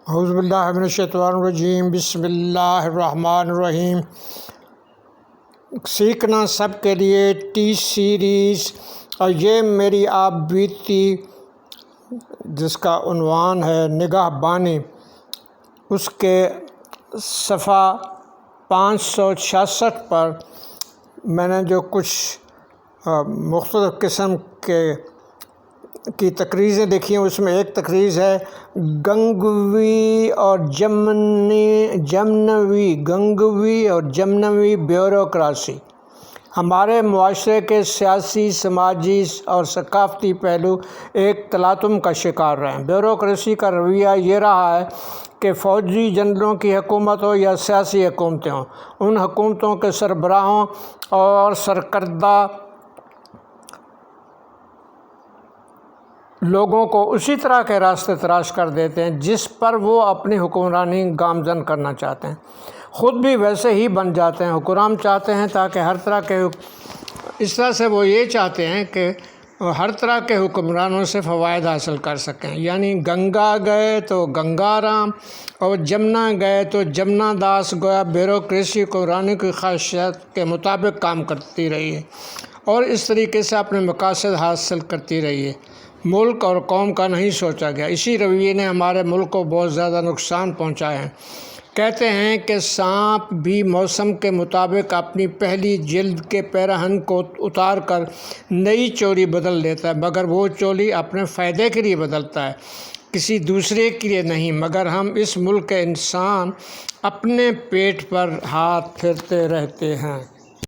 اعوذ باللہ من الشیطان الرجیم، بسم اللہ الرحمن الرحیم۔ سیکھنا سب کے لیے ٹی سیریز، اور یہ میری آپ بیتی جس کا عنوان ہے نگاہ بانی، اس کے صفحہ 566 پر میں نے جو کچھ مختلف قسم کی تقریریں دیکھی ہیں، اس میں ایک تقریر ہے گنگوی اور جمنوی بیوروکراسی۔ ہمارے معاشرے کے سیاسی، سماجی اور ثقافتی پہلو ایک تلاطم کا شکار رہے ہیں۔ بیوروکریسی کا رویہ یہ رہا ہے کہ فوجی جنرلوں کی حکومت ہو یا سیاسی حکومتیں ہوں، ان حکومتوں کے سربراہوں اور سرکردہ لوگوں کو اسی طرح کے راستے تلاش کر دیتے ہیں جس پر وہ اپنی حکمرانی گامزن کرنا چاہتے ہیں، خود بھی ویسے ہی بن جاتے ہیں۔ حکمران چاہتے ہیں تاکہ ہر طرح کے اس طرح سے وہ یہ چاہتے ہیں کہ ہر طرح کے حکمرانوں سے فوائد حاصل کر سکیں، یعنی گنگا گئے تو گنگا رام اور جمنا گئے تو جمنا داس، گویا بیوروکریسی حکمرانی کی خواہشات کے مطابق کام کرتی رہی ہے اور اس طریقے سے اپنے مقاصد حاصل کرتی رہی ہے۔ ملک اور قوم کا نہیں سوچا گیا۔ اسی رویے نے ہمارے ملک کو بہت زیادہ نقصان پہنچایا ہے۔ کہتے ہیں کہ سانپ بھی موسم کے مطابق اپنی پہلی جلد کے پیراہن کو اتار کر نئی چولی بدل لیتا ہے، مگر وہ چولی اپنے فائدے کے لیے بدلتا ہے، کسی دوسرے کے لیے نہیں۔ مگر ہم اس ملک کے انسان اپنے پیٹ پر ہاتھ پھیرتے رہتے ہیں۔